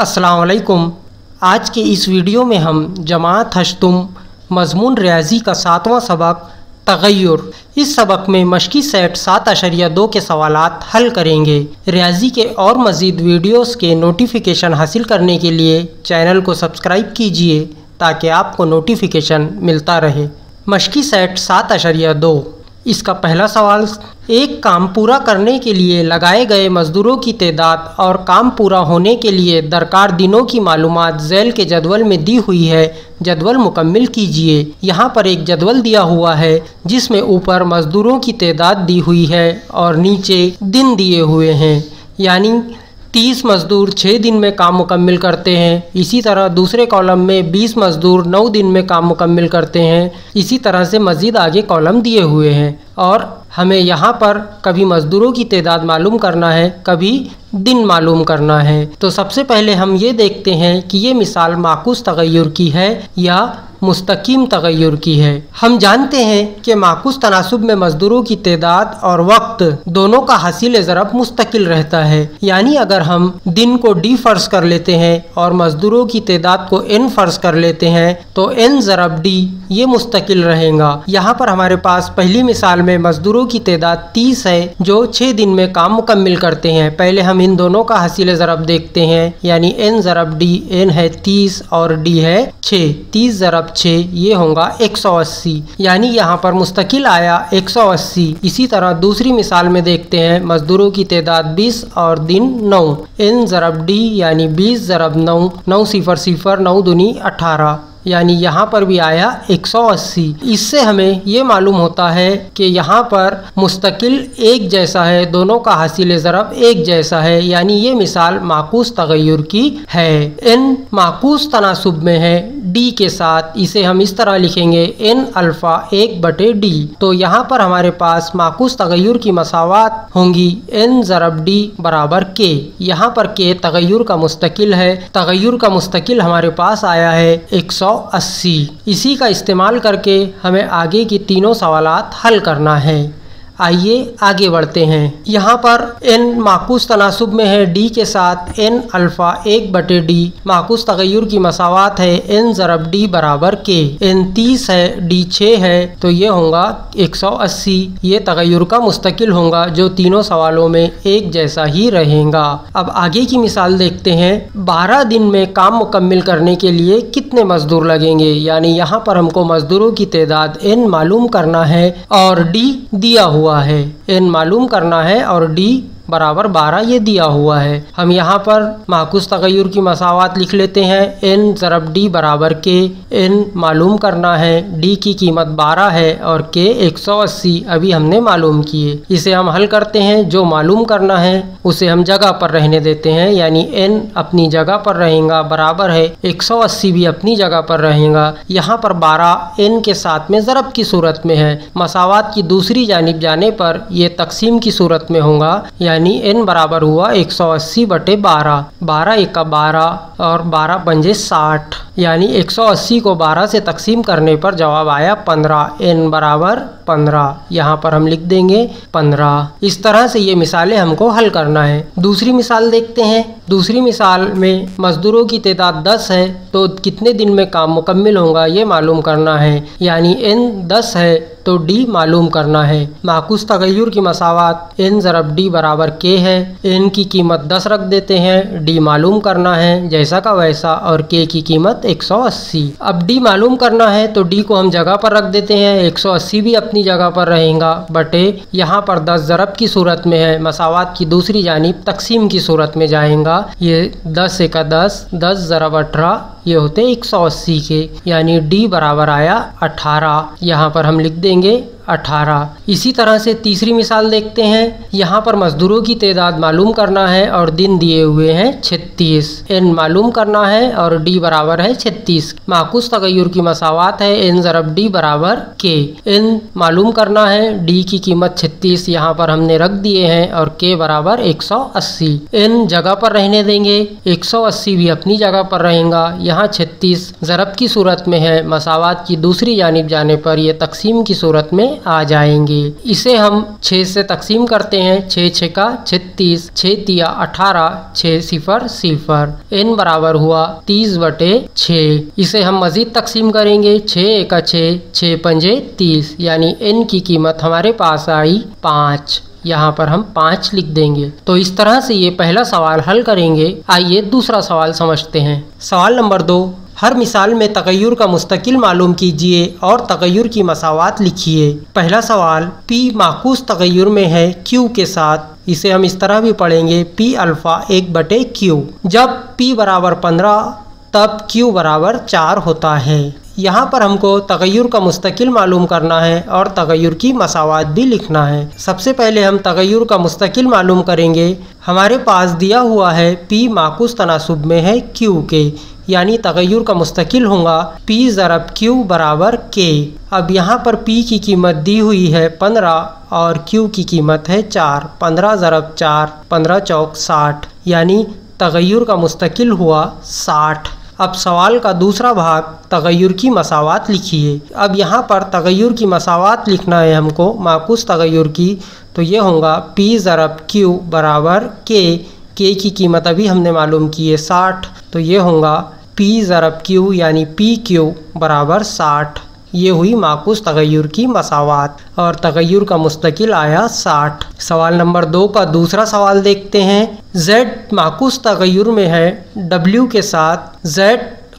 अस्सलाम वालेकुम। आज के इस वीडियो में हम जमात हश्तुम मज़मून रियाज़ी का 7वां सबक तग़य्युर, इस सबक में मश्की सेट 7.2 के सवालात हल करेंगे। रियाज़ी के और मज़ीद वीडियोस के नोटिफिकेशन हासिल करने के लिए चैनल को सब्सक्राइब कीजिए ताकि आपको नोटिफिकेशन मिलता रहे। मश्की सेट 7.2, इसका पहला सवाल, एक काम पूरा करने के लिए लगाए गए मज़दूरों की तादाद और काम पूरा होने के लिए दरकार दिनों की मालूमात ज़ैल के जदवल में दी हुई है। जदवल मुकम्मिल कीजिए। यहाँ पर एक जदवल दिया हुआ है जिसमें ऊपर मज़दूरों की तादाद दी हुई है और नीचे दिन दिए हुए हैं, यानी 30 मज़दूर 6 दिन में काम मुकम्मिल करते हैं। इसी तरह दूसरे कॉलम में 20 मज़दूर 9 दिन में काम मुकम्मिल करते हैं। इसी तरह से मज़ीद आगे कॉलम दिए हुए हैं और हमें यहाँ पर कभी मज़दूरों की तादाद मालूम करना है, कभी दिन मालूम करना है। तो सबसे पहले हम ये देखते हैं कि ये मिसाल माकूस तग़य्युर की है या मुस्तकीम तग़य्युर की है। हम जानते हैं कि माकूस तनासुब में मज़दूरों की तादाद और वक्त दोनों का हासिल ज़रब मुस्तकिल रहता है, यानी अगर हम दिन को डी फ़र्ज़ कर लेते हैं और मज़दूरों की तादाद को n फ़र्ज़ कर लेते हैं तो n ज़रब डी ये मुस्तकिल रहेगा। यहाँ पर हमारे पास पहली मिसाल में मज़दूरों की तादाद 30 है जो 6 दिन में काम मुकम्मिल करते हैं। पहले हम इन दोनों का हासिल ज़रब देखते हैं, यानी n ज़रब डी, n है 30 और d है 6, 30 ज़रब 6 ये होगा 180, यानी यहाँ पर मुस्तकिल आया 180। इसी तरह दूसरी मिसाल में देखते हैं, मज़दूरों की तादाद 20 और दिन 9, n ज़रब डी यानी 20 ज़रब 9, 9 0 0, 9 दूनी 18, यानी यहाँ पर भी आया 180। इससे हमें ये मालूम होता है कि यहाँ पर मुस्तकिल एक जैसा है, दोनों का हासिल ज़रब एक जैसा है, यानी ये मिसाल माकूस तग़य्युर की है। n माकूस तनासुब में है d के साथ, इसे हम इस तरह लिखेंगे n अल्फ़ा 1/d। तो यहाँ पर हमारे पास माकूस तग़य्युर की मसावात होंगी n ज़रब d बराबर k। यहाँ पर k तग़य्युर का मुस्तकिल है, तग़य्युर का मुस्तकिल हमारे पास आया है 180। इसी का इस्तेमाल करके हमें आगे की तीनों सवालात हल करना है। आइए आगे बढ़ते हैं। यहाँ पर n माकूस तनासुब में है d के साथ, n अल्फ़ा 1/d। माकूस तग़य्युर की मसावात है n ज़रब d बराबर k। n 30 है, d 6 है, तो ये होगा 180। ये तग़य्युर का मुस्तकिल होगा जो तीनों सवालों में एक जैसा ही रहेगा। अब आगे की मिसाल देखते हैं। 12 दिन में काम मुकम्मिल करने के लिए कितने मज़दूर लगेंगे, यानी यहाँ पर हमको मज़दूरों की तादाद n मालूम करना है और d दिया हुआ है। n मालूम करना है और d बराबर 12 ये दिया हुआ है। हम यहाँ पर माकूस तग़य्युर की मसावात लिख लेते हैं, n ज़रब d बराबर k। n मालूम करना है, d की कीमत 12 है और k 180 अभी हमने मालूम किए। इसे हम हल करते हैं, जो मालूम करना है उसे हम जगह पर रहने देते हैं, यानी n अपनी जगह पर रहेगा बराबर है 180 भी अपनी जगह पर रहेगा। यहाँ पर 12 n के साथ में ज़रब की सूरत में है, मसावात की दूसरी जानिब जाने पर यह तकसीम की सूरत में होगा, यानी n बराबर हुआ 180/12। 12 × 12 और 12 पंजे 60, यानी 180 को 12 से तकसीम करने पर जवाब आया 15। n बराबर 15, यहाँ पर हम लिख देंगे 15। इस तरह से ये मिसालें हमको हल करना है। दूसरी मिसाल देखते हैं। दूसरी मिसाल में मज़दूरों की तादाद 10 है तो कितने दिन में काम मुकम्मिल होगा ये मालूम करना है, यानी n 10 है तो d मालूम करना है। माकूस तग़य्युर की मसावात n ज़रब d बराबर k है। n की कीमत 10 रख देते हैं, d मालूम करना है जैसा का वैसा और k की कीमत 180। अब d मालूम करना है तो d को हम जगह पर रख देते हैं, 180 भी अपनी जगह पर रहेगा बटे यहाँ पर 10 ज़रब की सूरत में है, मसावात की दूसरी जानिब तकसीम की सूरत में जाएगा। ये 10 × 10, 10 ज़रब 18 ये होते 180 के, यानी d बराबर आया 18। यहाँ पर हम लिख देंगे 18। इसी तरह से तीसरी मिसाल देखते हैं। यहाँ पर मज़दूरों की तादाद मालूम करना है और दिन दिए हुए हैं 36। n मालूम करना है और d बराबर है 36। माकूस तग़य्युर की मसावात है n ज़रब d बराबर k। n मालूम करना है, d की कीमत 36 यहाँ पर हमने रख दिए हैं और k बराबर 180। n जगह पर रहने देंगे, 180 भी अपनी जगह पर रहेगा। यहाँ 36 ज़रब की सूरत में है, मसावात की दूसरी जानिब जाने पर यह तकसीम की सूरत में आ जाएंगे। इसे हम 6 से तकसीम करते हैं। 6 6 का 36, 6 तिया 18, 6 0 0, n बराबर हुआ 30/6। इसे हम मजीद तकसीम करेंगे। 6 1 6, 6 पंजे 30, यानी n की कीमत हमारे पास आई 5। यहाँ पर हम 5 लिख देंगे। तो इस तरह से ये पहला सवाल हल करेंगे। आइए दूसरा सवाल समझते हैं। सवाल नंबर 2, हर मिसाल में तगय्युर का मुस्तकिल मालूम कीजिए और तगय्युर की मसावात लिखिए। पहला सवाल, P माकूस तगय्युर में है Q के साथ। इसे हम इस तरह भी पढ़ेंगे, P अल्फ़ा 1/Q। जब P बराबर 15 तब Q बराबर 4 होता है। यहाँ पर हमको तगय्युर का मुस्तकिल मालूम करना है और तगय्युर की मसावात भी लिखना है। सबसे पहले हम तगय्युर का मुस्तकिल मालूम करेंगे। हमारे पास दिया हुआ है P माकूस तनासुब में है Q के, यानी तगय्युर का मुस्तकिल होगा P ज़रब Q बराबर K। अब यहाँ पर P की कीमत दी हुई है 15 और Q की कीमत है 4। 15 ज़रब 4, 15 चौक 60, यानी तगय्युर का मुस्तकिल हुआ 60। अब सवाल का दूसरा भाग, तगय्युर की मसावात लिखिए। अब यहाँ पर तगय्युर की मसावात लिखना है हमको माकूस तगय्युर की। तो ये होगा P ज़रब Q बराबर K। K की कीमत अभी हमने मालूम की है 60। तो ये होगा P ज़रब Q यानी PQ बराबर 60। ये हुई माकूस तगय्युर की मसावात और तगय्युर का मुस्तकिल आया 60। सवाल नंबर 2 का दूसरा सवाल देखते हैं। Z माकूस तगय्युर में है W के साथ। Z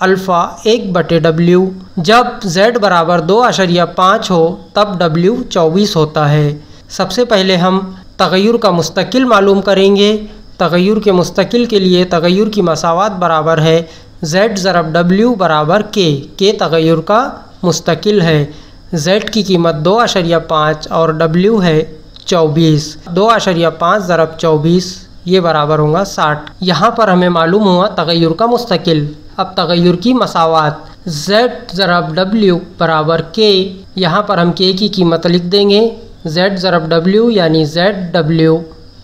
alpha 1/W। जब Z बराबर 2.5 हो तब W 24 होता है। सबसे पहले हम तगय्युर का मुस्तकिल मालूम करेंगे। तगय्युर के मुस्तकिल के लिए तगय्युर की मसावात बराबर है Z ज़रब W बराबर K तगय्युर का मुस्तकिल है। Z की कीमत 2.5 और W है 24। 2.5 ज़रब 24, ये बराबर होगा 60। यहाँ पर हमें मालूम हुआ तगय्युर का मुस्तकिल। अब तगय्युर की मसावात, Z ज़रब W बराबर K। यहाँ पर हम K की कीमत लिख देंगे। Z ज़रब W यानी ZW,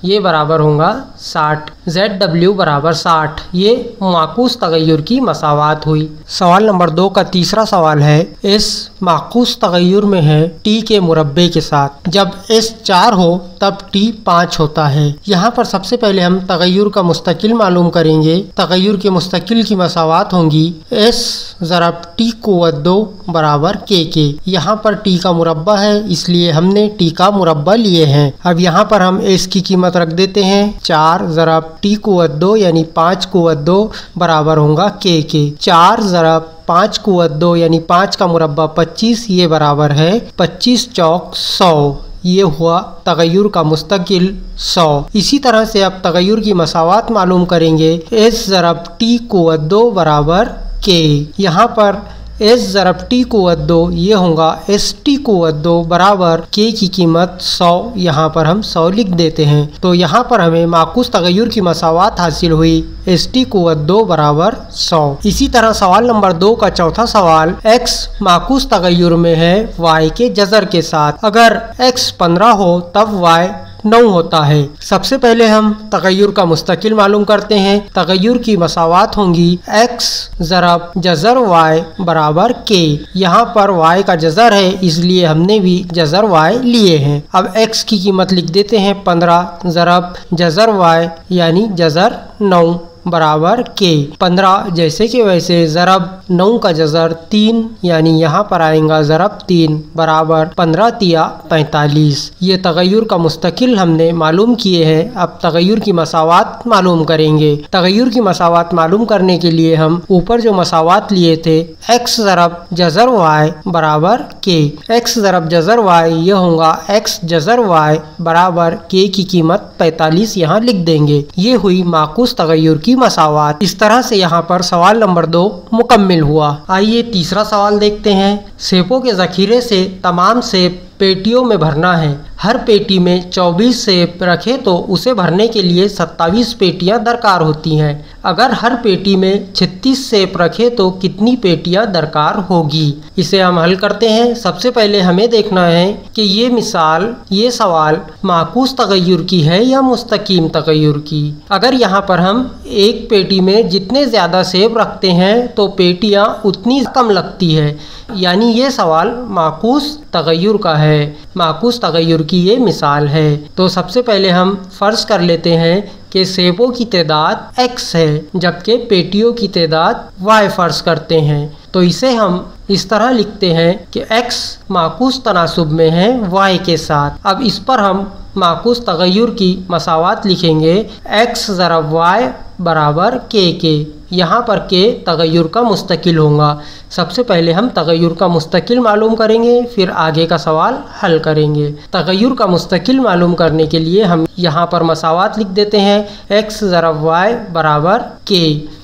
ये बराबर होगा 60। ZW बराबर 60। ये माकूस तगय्युर की मसावात हुई। सवाल नंबर 2 का तीसरा सवाल है। इस माकूस तगय्युर में है T के मुरब्बे के साथ। जब S 4 हो तब T 5 होता है। यहाँ पर सबसे पहले हम तगय्युर का मुस्तकिल मालूम करेंगे। तगय्युर के मुस्तकिल की मसावात होंगी S ज़रब T क़ुव्वत 2 बराबर K के। यहाँ पर T का मुरब्बा है, इसलिए हमने T का मुरब्बा लिए हैं। अब यहाँ पर हम S की कीमत रख देते हैं। 4 ज़रब T क़ुव्वत 2 यानी 5 क़ुव्वत 2 बराबर होगा K के। 4 ज़रब 5 क़ुव्वत 2 यानी 5 का मुरब्बा 25, ये बराबर है 25 चौक 100। ये हुआ तगय्युर का मुस्तकिल 100। इसी तरह से अब तगय्युर की मसावात मालूम करेंगे। S ज़रब T क़ुव्वत 2 बराबर K। यहाँ पर S ज़रब T क़ुव्वत 2, ये होगा ST क़ुव्वत 2 बराबर K की कीमत 100। यहाँ पर हम 100 लिख देते हैं। तो यहाँ पर हमें माकूस तगय्युर की मसावात हासिल हुई ST क़ुव्वत 2 बराबर 100। इसी तरह सवाल नंबर 2 का चौथा सवाल, X माकूस तगय्युर में है Y के जज़र के साथ। अगर X 15 हो तब Y 9 होता है। सबसे पहले हम तगय्युर का मुस्तकिल मालूम करते हैं। तगय्युर की मसावात होंगी X ज़रब जज़र Y बराबर K। यहाँ पर Y का जज़र है, इसलिए हमने भी जज़र Y लिए हैं। अब X की कीमत लिख देते हैं 15 ज़रब जज़र Y यानी जज़र 9 बराबर K। 15 जैसे कि वैसे ज़रब 9 का जज़र 3, यानी यहाँ पर आएगा ज़रब 3 बराबर 15 तिया 45। ये तगय्युर का मुस्तकिल हमने मालूम किए हैं। अब तगय्युर की मसावात मालूम करेंगे। तगय्युर की मसावात मालूम करने के लिए हम ऊपर जो मसावात लिए थे, X ज़रब जज़र Y बराबर K। X ज़रब जज़र Y, ये होगा X जज़र Y बराबर K की कीमत 45, यहाँ लिख देंगे। ये हुई माकूस तगय्युर की मसावात। इस तरह से यहाँ पर सवाल नंबर 2 मुकम्मिल हुआ। आइए तीसरा सवाल देखते हैं। सेबों के ज़ख़ीरे से तमाम सेब पेटियों में भरना है। हर पेटी में 24 सेब रखे तो उसे भरने के लिए 27 पेटियां दरकार होती हैं। अगर हर पेटी में 36 सेब रखे तो कितनी पेटियां दरकार होगी? इसे हम हल करते हैं। सबसे पहले हमें देखना है कि ये सवाल माकूस तगय्युर की है या मुस्तकीम तगय्युर की। अगर यहाँ पर हम एक पेटी में जितने ज़्यादा सेब रखते हैं तो पेटियाँ उतनी कम लगती है, यानी ये सवाल माकूस तगय्युर का है। माकूस तगय्युर की ये मिसाल है। तो सबसे पहले हम फ़र्ज़ कर लेते हैं कि सेबों की तादाद x है जबकि पेटियों की तादाद y फ़र्ज़ करते हैं। तो इसे हम इस तरह लिखते हैं कि x माकूस तनासुब में है y के साथ। अब इस पर हम माकूस तगय्युर की मसावात लिखेंगे x ज़रब y बराबर k के। यहाँ पर k तगय्युर का मुस्तकिल होगा। सबसे पहले हम तगय्युर का मुस्तकिल मालूम करेंगे, फिर आगे का सवाल हल करेंगे। तगय्युर का मुस्तकिल मालूम करने के लिए हम यहाँ पर मसावात लिख देते हैं x ज़रब y बराबर k।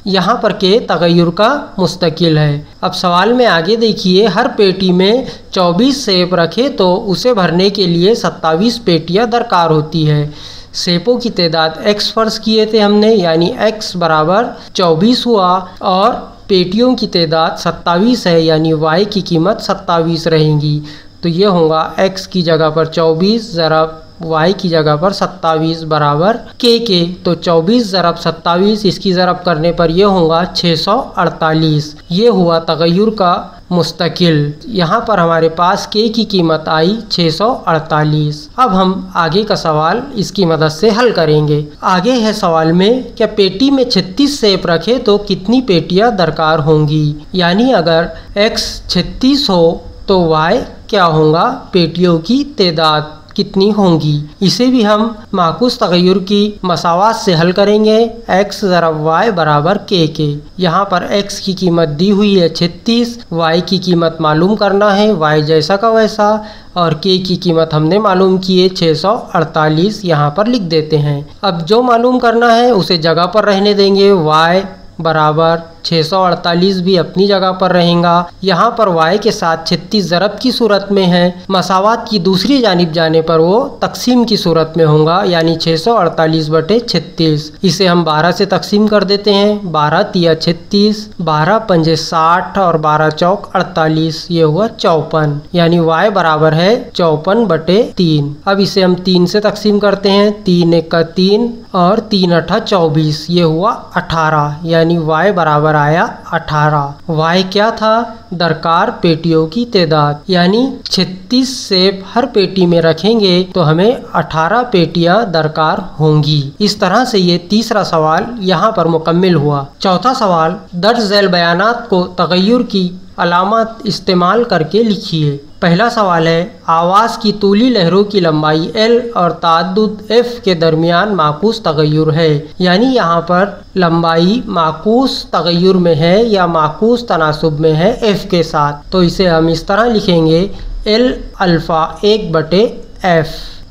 यहाँ पर k तगय्युर का मुस्तकिल है। अब सवाल में आगे देखिए, हर पेटी में 24 सेब रखे तो उसे भरने के लिए 27 पेटियाँ दरकार होती है। सेपों की तादाद x फ़र्ज़ किए थे हमने, यानी x बराबर 24 हुआ और पेटियों की तादाद 27 है, यानी y की कीमत 27 रहेगी। तो ये होगा x की जगह पर 24 ज़रब y की जगह पर 27 बराबर k के। तो 24 ज़रब 27, इसकी ज़रब करने पर यह होगा 648। ये हुआ तगय्युर का मुस्तकिल। यहाँ पर हमारे पास k की कीमत आई 648। अब हम आगे का सवाल इसकी मदद से हल करेंगे। आगे है सवाल में, क्या पेटी में 36 सेब रखे तो कितनी पेटियाँ दरकार होंगी। यानी अगर x 36 हो तो y क्या होगा, पेटियों की तादाद कितनी होंगी। इसे भी हम माकूस तगय्युर की मसावात से हल करेंगे x ज़रब y बराबर k के। यहाँ पर x की कीमत दी हुई है 36, y की कीमत मालूम करना है y जैसा का वैसा, और k की कीमत हमने मालूम की है 648। यहाँ पर लिख देते हैं। अब जो मालूम करना है उसे जगह पर रहने देंगे। y बराबर 648 भी अपनी जगह पर रहेगा। यहाँ पर y के साथ 36 ज़रब की सूरत में है। मसावात की दूसरी जानिब जाने पर वो तकसीम की सूरत में होगा, यानी 648/36। इसे हम 12 से तकसीम कर देते हैं। 12 तिया 36, 12 पंजे 60 और 12 चौक 48। ये हुआ 54, यानी y बराबर है 54/3। अब इसे हम 3 से तकसीम करते हैं। 3 1 3 और 3 8 24। ये हुआ 18, यानी y बराबर आया 18। y क्या था, दरकार पेटियों की तादाद, यानी 36 सेब हर पेटी में रखेंगे तो हमें 18 पेटियां दरकार होंगी। इस तरह से ये तीसरा सवाल यहाँ पर मुकम्मिल हुआ। चौथा सवाल, दर्ज झैल बयानात को तगय्युर की अलामत इस्तेमाल करके लिखिए। पहला सवाल है, आवाज़ की तूली लहरों की लंबाई L और ताद्दुद F के दरमियान माकूस तगय्युर है। यानी यहाँ पर लंबाई माकूस तगय्युर में है या माकूस तनासुब में है F के साथ। तो इसे हम इस तरह लिखेंगे L अल्फ़ा 1/F।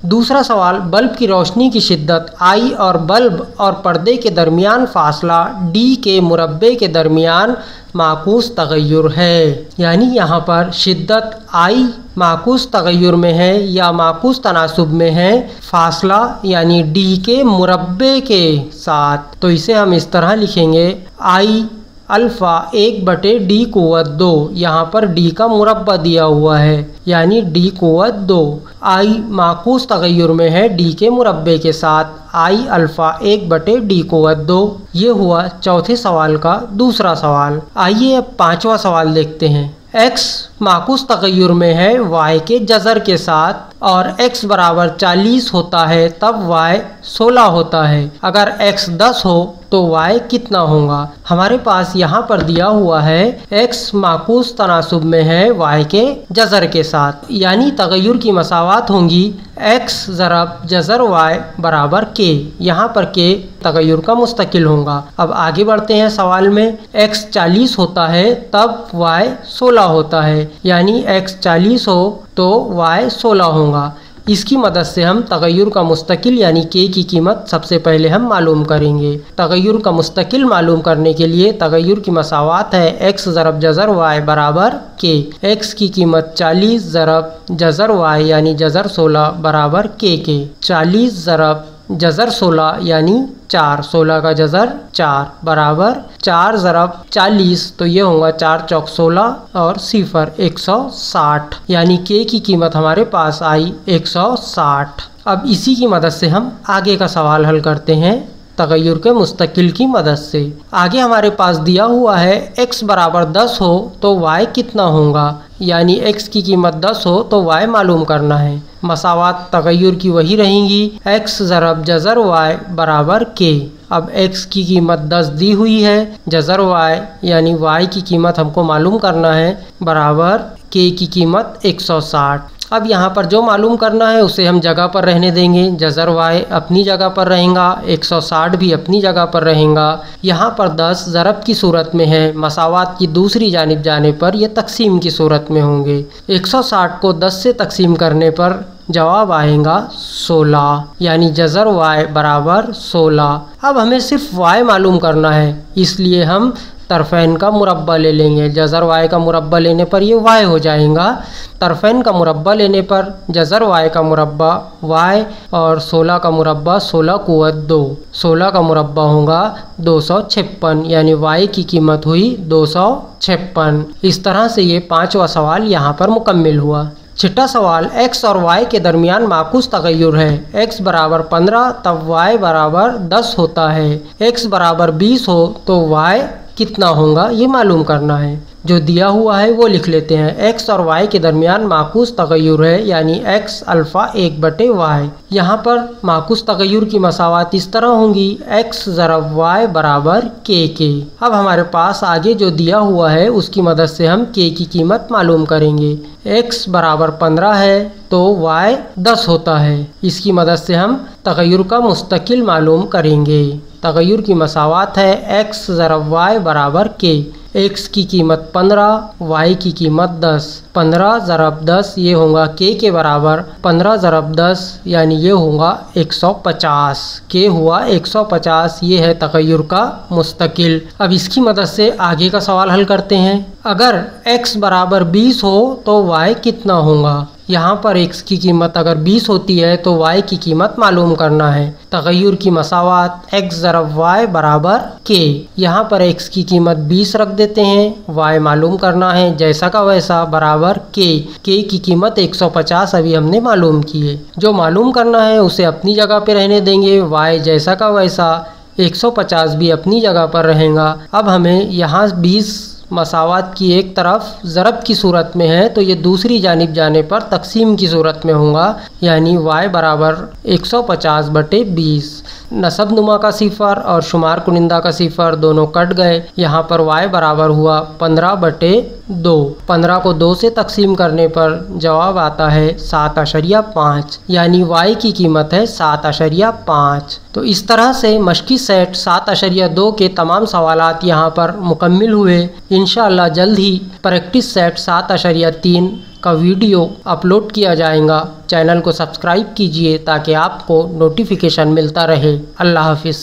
दूसरा सवाल, बल्ब की रोशनी की शिद्दत I और बल्ब और पर्दे के दरमियान फासला D के मुरब्बे के दरमियान माकूस तगय्युर है। यानी यहाँ पर शिद्दत I माकूस तगय्युर में है या माकूस तनासुब में है फासला यानी D के मुरब्बे के साथ। तो इसे हम इस तरह लिखेंगे I अल्फ़ा 1/D क़ुव्वत 2। यहाँ पर D का मुरब्बा दिया हुआ है, यानी D क़ुव्वत 2। I माकूस तगय्युर में है D के मुरब्बे के साथ। I alpha 1/D क़ुव्वत 2। ये हुआ चौथे सवाल का दूसरा सवाल। आइए अब पांचवा सवाल देखते हैं। x माकूस तगय्युर में है y के जज़र के साथ और x बराबर 40 होता है तब y 16 होता है। अगर x 10 हो तो y कितना होगा। हमारे पास यहाँ पर दिया हुआ है x माकूस तनासुब में है y के जज़र के साथ, यानी तगय्युर की मसावात होंगी x ज़रब जज़र y बराबर k। यहाँ पर k तगय्युर का मुस्तकिल होगा। अब आगे बढ़ते हैं सवाल में। x 40 होता है तब y 16 होता है, यानी x 40 हो तो y 16 होगा। इसकी मदद से हम तगय्युर का मुस्तकिल यानी k की कीमत सबसे पहले हम मालूम करेंगे। तगय्युर का मुस्तकिल मालूम करने के लिए तगय्युर की मसावात है x ज़रब जज़र y बराबर k। x की कीमत 40 ज़रब जज़र y यानी जज़र 16 बराबर k के। 40 ज़रब जज़र 16 यानी 4, 16 का जज़र 4 बराबर 4 ज़रब 40। तो ये होगा 4 चौक 16 और 0 160, यानी k की कीमत हमारे पास आई 160। अब इसी की मदद से हम आगे का सवाल हल करते हैं। तगय्युर के मुस्तकिल की मदद से। आगे हमारे पास दिया हुआ है x बराबर 10 हो तो y कितना होगा, यानी x की कीमत 10 हो तो y मालूम करना है। मसावात तगय्युर की वही रहेंगी, x ज़रब जज़र y बराबर k। अब x की कीमत 10 दी हुई है, जज़र y यानी y की कीमत हमको मालूम करना है बराबर k की कीमत 160। अब यहाँ पर जो मालूम करना है उसे हम जगह पर रहने देंगे। जज़र y अपनी जगह पर रहेगा, 160 भी अपनी जगह पर रहेगा। यहाँ पर 10 ज़रब की सूरत में है, मसावात की दूसरी जानिब जाने पर यह तकसीम की सूरत में होंगे। 160 को 10 से तकसीम करने पर जवाब आएगा 16, यानी जज़र y बराबर 16। अब हमें सिर्फ y मालूम करना है, इसलिए हम तरफ़ैन का मुरब्बा ले लेंगे। जज़र y का मुरब्बा लेने पर ये y हो जाएगा, तरफ़ैन का मुरब्बा लेने पर जज़र y का मुरब्बा y और 16 का मुरब्बा 16 कुव्वत 2, 16 का मुरब्बा होगा 256, यानी y की कीमत हुई 256। इस तरह से ये 5वां सवाल यहाँ पर मुकम्मिल हुआ। छठा सवाल, x और y के दरमियान माकूस तगय्युर है। x बराबर 15 तब y बराबर 10 होता है। x बराबर 20 हो तो y कितना होगा ये मालूम करना है। जो दिया हुआ है वो लिख लेते हैं। x और y के दरमियान माकूस तगय्युर है, यानी x अल्फ़ा 1/y। यहाँ पर माकूस तगय्युर की मसावात इस तरह होंगी, x ज़रब y बराबर k। अब हमारे पास आगे जो दिया हुआ है उसकी मदद से हम k की कीमत मालूम करेंगे। x बराबर 15 है तो y 10 होता है, इसकी मदद से हम तगय्युर का मुस्तकिल मालूम करेंगे। तगय्युर की मसावात है x ज़रब y बराबर k। x की कीमत 15, y की कीमत 10। 15 ज़रब 10 ये होगा k के बराबर, 15 ज़रब 10 यानी ये होगा 150। k हुआ 150, ये है तगय्युर का मुस्तकिल। अब इसकी मदद से आगे का सवाल हल करते हैं। अगर x बराबर 20 हो तो y कितना होगा। यहाँ पर x की कीमत अगर 20 होती है तो y की कीमत मालूम करना है। तगय्युर की मसावात x ज़रब y बराबर k। यहाँ पर x की कीमत 20 रख देते हैं, y मालूम करना है जैसा का वैसा बराबर k। k की कीमत 150 अभी हमने मालूम की है। जो मालूम करना है उसे अपनी जगह पे रहने देंगे, y जैसा का वैसा, 150 भी अपनी जगह पर रहेगा। अब हमें यहाँ 20 मसावात की एक तरफ ज़रब की सूरत में है तो ये दूसरी जानिब जाने पर तकसीम की सूरत में होगा, यानी y बराबर 150/20। नसब नुमा का सिफ़र और शुमार कुनिंदा का सिफ़र दोनों कट गए। यहाँ पर y बराबर हुआ 15/2। 15 को 2 से तकसीम करने पर जवाब आता है 7.5, यानी y की कीमत है 7.5। तो इस तरह से मश्की सेट 7.2 के तमाम सवालात यहाँ पर मुकम्मिल हुए। इंशाअल्लाह जल्द ही प्रैक्टिस सेट 7.3 का वीडियो अपलोड किया जाएगा। चैनल को सब्सक्राइब कीजिए ताकि आपको नोटिफिकेशन मिलता रहे। अल्लाह हाफिज़।